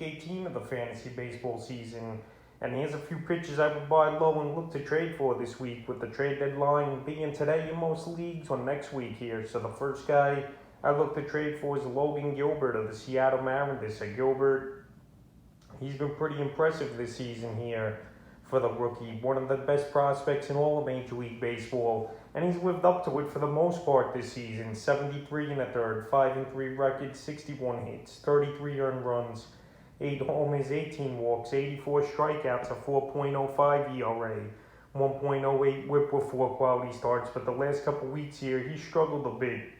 18 of the fantasy baseball season. And here's a few pitchers I would buy low and look to trade for this week, with the trade deadline being today in most leagues or next week here. So the first guy I look to trade for is Logan Gilbert of the Seattle Mariners. So Gilbert, he's been pretty impressive this season here for the rookie. One of the best prospects in all of Major League Baseball. And he's lived up to it for the most part this season. 73 and a third, 5-3 record, 61 hits, 33 earned runs, 8 homers, 18 walks, 84 strikeouts, a 4.05 ERA, 1.08 whip with 4 quality starts. But the last couple weeks here, he struggled a bit.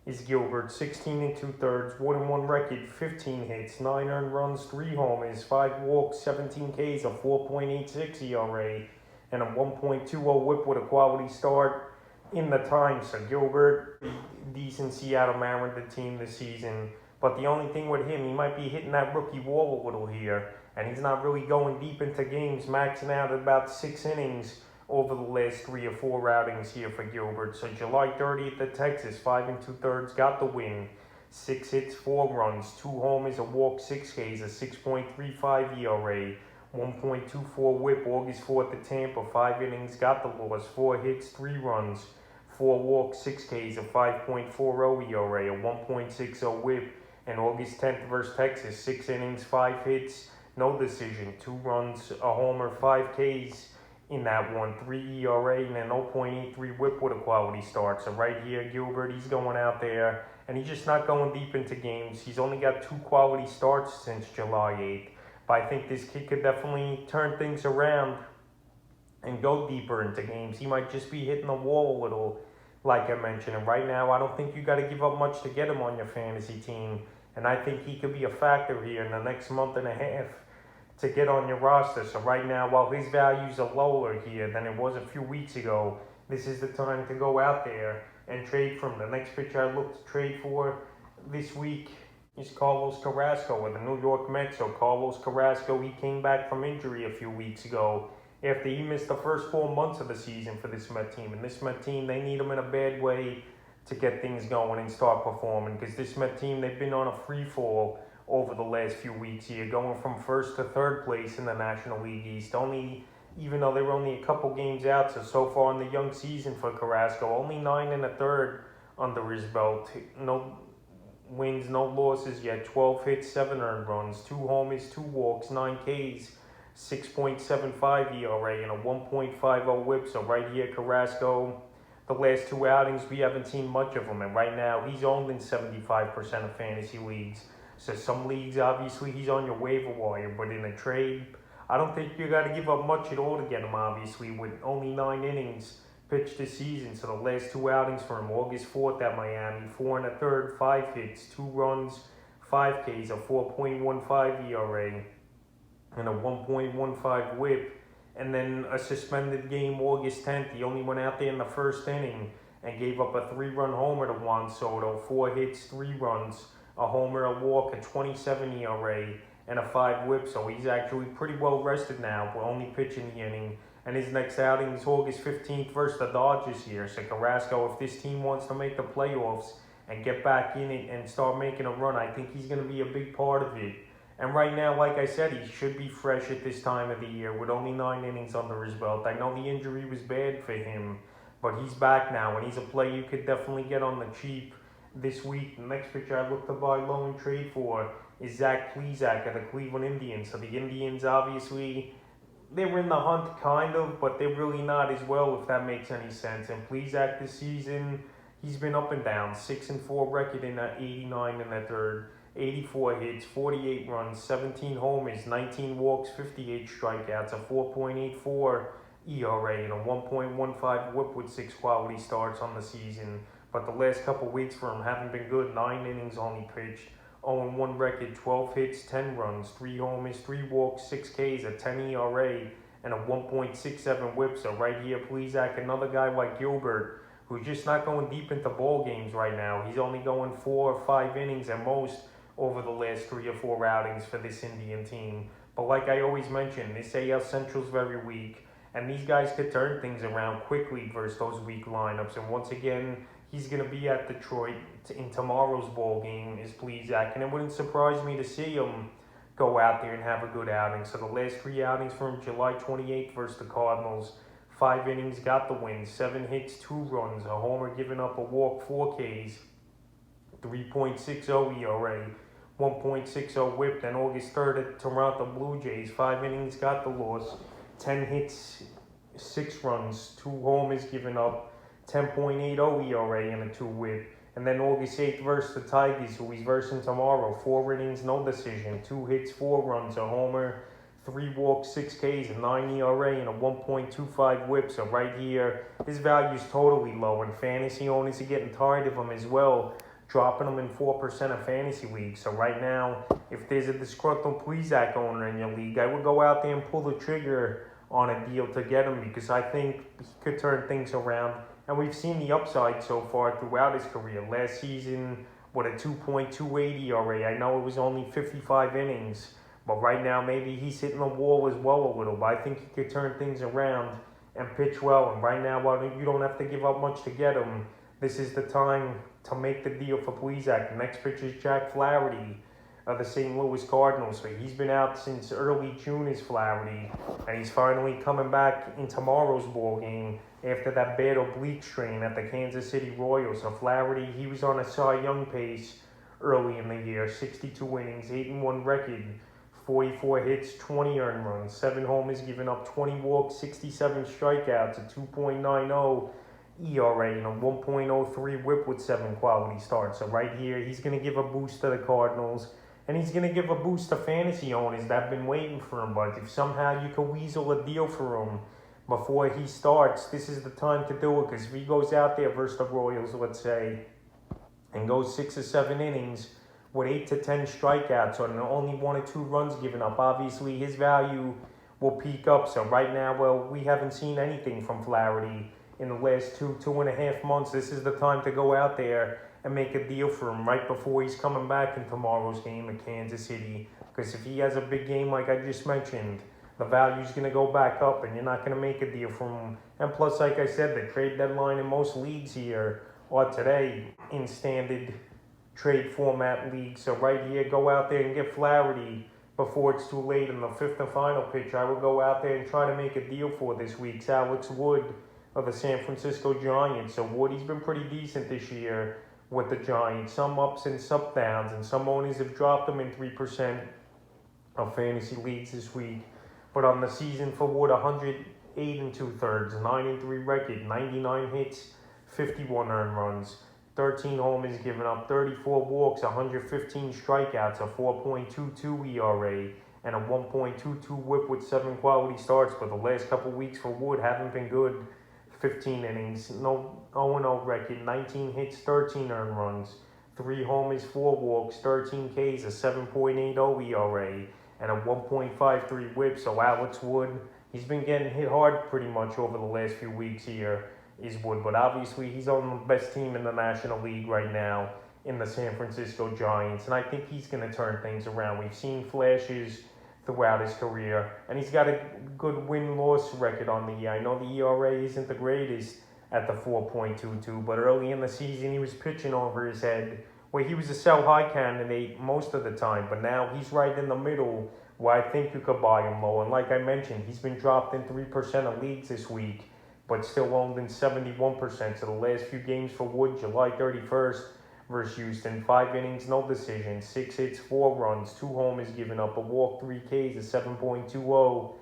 Is Gilbert, 16 and 2/3, 1-1 record, 15 hits, 9 earned runs, 3 homers, 5 walks, 17 Ks, a 4.86 ERA, and a 1.20 whip with a quality start in the time. So Gilbert, decent Seattle Mariners team this season. But the only thing with him, he might be hitting that rookie wall a little here. And he's not really going deep into games, maxing out at about 6 innings over the last 3 or 4 outings here for Gilbert. So July 30th at Texas, 5 2/3, got the win. 6 hits, 4 runs, 2 homers, a walk, 6 Ks, a 6.35 ERA, 1.24 whip. August 4th at Tampa, 5 innings, got the loss. 4 hits, 3 runs, 4 walks, 6 Ks, a 5.40 ERA, a 1.60 whip. And August 10th versus Texas, 6 innings, 5 hits, no decision, 2 runs, a homer, 5 Ks in that one, 3 ERA, and a 0.83 whip with a quality start. So right here, Gilbert, he's going out there, and he's just not going deep into games. He's only got 2 quality starts since July 8th. But I think this kid could definitely turn things around and go deeper into games. He might just be hitting the wall a little, like I mentioned. And right now, I don't think you got to give up much to get him on your fantasy team. And I think he could be a factor here in the next month and a half to get on your roster. So right now, while his values are lower here than it was a few weeks ago, this is the time to go out there and trade for him. The next pitcher I look to trade for this week is Carlos Carrasco with the New York Mets. So Carlos Carrasco, he came back from injury a few weeks ago after he missed the first 4 months of the season for this Met team. And this Met team, they need him in a bad way to get things going and start performing, because this Met team, they've been on a free fall over the last few weeks here, going from 1st to 3rd place in the National League East. Even though they were only a couple games out, so far in the young season for Carrasco, only 9 1/3 under his belt. No wins, no losses yet. 12 hits, 7 earned runs, 2 homers, 2 walks, 9 Ks, 6.75 ERA, and a 1.50 whip. So right here, Carrasco, the last 2 outings, we haven't seen much of him. And right now, he's owned in 75% of fantasy leagues. So some leagues, obviously, he's on your waiver wire. But in a trade, I don't think you got to give up much at all to get him, obviously, with only 9 innings pitched this season. So the last 2 outings for him, August 4th at Miami, 4 1/3, 5 hits, 2 runs, 5 Ks, a 4.15 ERA, and a 1.15 whip. And then a suspended game August 10th. He only went out there in the first inning and gave up a 3-run homer to Juan Soto. 4 hits, 3 runs, a homer, a walk, a 27 ERA, and a 5 whip. So he's actually pretty well rested now. We're only pitching the inning. And his next outing is August 15th versus the Dodgers here. So Carrasco, if this team wants to make the playoffs and get back in it and start making a run, I think he's going to be a big part of it. And right now, like I said, he should be fresh at this time of the year with only 9 innings under his belt. I know the injury was bad for him, but he's back now, and he's a player you could definitely get on the cheap this week. The next pitcher I look to buy low and trade for is Zach Plesac of the Cleveland Indians. So the Indians, obviously, they're in the hunt kind of, but they're really not as well, if that makes any sense. And Plesac this season, he's been up and down. 6-4 record in that 89 1/3. 84 hits, 48 runs, 17 homers, 19 walks, 58 strikeouts, a 4.84 ERA, and a 1.15 whip with 6 quality starts on the season. But the last couple weeks for him haven't been good. 9 innings only pitched, 0-1 record, 12 hits, 10 runs, 3 homers, 3 walks, 6 Ks, a 10 ERA, and a 1.67 whip. So right here, Plesac, another guy like Gilbert, who's just not going deep into ball games right now. He's only going 4 or 5 innings at most over the last 3 or 4 outings for this Indian team. But like I always mention, this AL Central's very weak, and these guys could turn things around quickly versus those weak lineups. And once again, he's going to be at Detroit in tomorrow's ball game, is Plesac, and it wouldn't surprise me to see him go out there and have a good outing. So the last 3 outings for him: July 28th versus the Cardinals, 5 innings, got the win, 7 hits, 2 runs, a homer, giving up a walk, 4 Ks, 3.60 ERA, 1.60 whip. Then August 3rd at Toronto Blue Jays, 5 innings, got the loss, 10 hits, 6 runs, 2 homers given up, 10.80 ERA, and a 2 whip. And then August 8th versus the Tigers, who he's versing tomorrow, 4 innings, no decision, 2 hits, 4 runs, a homer, 3 walks, 6 Ks, a 9 ERA, and a 1.25 whip. So right here, his value is totally low, and fantasy owners are getting tired of him as well, dropping him in 4% of fantasy leagues. So right now, if there's a disgruntled Plesac owner in your league, I would go out there and pull the trigger on a deal to get him, because I think he could turn things around. And we've seen the upside so far throughout his career. Last season, with a 2.28 ERA, I know it was only 55 innings, but right now maybe he's hitting the wall as well a little. But I think he could turn things around and pitch well. And right now, while you don't have to give up much to get him, this is the time to make the deal for Plesac. The next pitcher is Jack Flaherty of the St. Louis Cardinals. So he's been out since early June, is Flaherty, and he's finally coming back in tomorrow's ball game after that bad oblique strain at the Kansas City Royals. So Flaherty, he was on a Cy Young pace early in the year, 62 innings, 8-1 record, 44 hits, 20 earned runs, 7 homers, giving up 20 walks, 67 strikeouts, a 2.90 ERA, and a 1.03 whip with 7 quality starts. So right here, he's going to give a boost to the Cardinals, and he's going to give a boost to fantasy owners that have been waiting for him. But if somehow you can weasel a deal for him before he starts, this is the time to do it. Because if he goes out there versus the Royals, let's say, and goes 6 or 7 innings with 8 to 10 strikeouts and only 1 or 2 runs given up, obviously his value will peak up. So right now, well, we haven't seen anything from Flaherty in the last 2.5 months. This is the time to go out there and make a deal for him right before he's coming back in tomorrow's game at Kansas City. Because if he has a big game like I just mentioned, the value's going to go back up, and you're not going to make a deal from him. And plus, like I said, the trade deadline in most leagues here are today in standard trade format leagues. So right here, go out there and get Flaherty before it's too late. In the 5th and final pitch, I would go out there and try to make a deal for this week's Alex Wood of the San Francisco Giants. So Wood, he's been pretty decent this year with the Giants. Some ups and some downs, and some owners have dropped him in 3% of fantasy leagues this week. But on the season for Wood, 108 2/3, 9-3 record, 99 hits, 51 earned runs, 13 homers given up, 34 walks, 115 strikeouts, a 4.22 ERA, and a 1.22 whip with 7 quality starts. But the last couple weeks for Wood haven't been good. 15 innings, no 0-0 record, 19 hits, 13 earned runs, 3 homers, 4 walks, 13 Ks, a 7.80 ERA, and a 1.53 whip. So Alex Wood, he's been getting hit hard pretty much over the last few weeks here, is Wood. But obviously, he's on the best team in the National League right now in the San Francisco Giants, and I think he's going to turn things around. We've seen flashes throughout his career, and he's got a good win-loss record on the year. I know the ERA isn't the greatest at the 4.22, but early in the season he was pitching over his head, where he was a sell-high candidate most of the time, but now he's right in the middle where I think you could buy him low. And like I mentioned, he's been dropped in 3% of leagues this week, but still owned in 71%. So the last few games for Wood, July 31st versus Houston, 5 innings, no decision, 6 hits, 4 runs, 2 homers given up, a walk, 3 Ks, a 7.20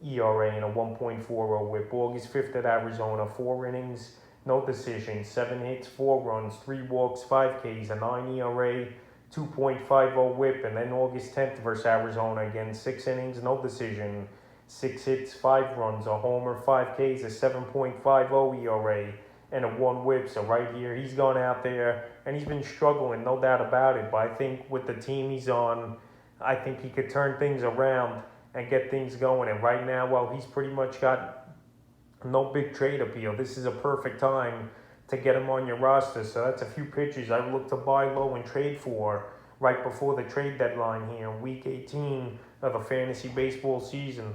ERA, and a 1.40 whip. August 5th at Arizona, 4 innings, no decision, 7 hits, 4 runs, 3 walks, 5 Ks, a 9 ERA, 2.50 whip. And then August 10th versus Arizona again, 6 innings, no decision, 6 hits, 5 runs, a homer, 5 Ks, a 7.50 ERA, and a 1 whip. So right here, he's gone out there, and he's been struggling, no doubt about it. But I think with the team he's on, I think he could turn things around and get things going. And right now, well, he's pretty much got no big trade appeal. This is a perfect time to get him on your roster. So that's a few pitchers I would look to buy low and trade for right before the trade deadline here in Week 18 of the fantasy baseball season.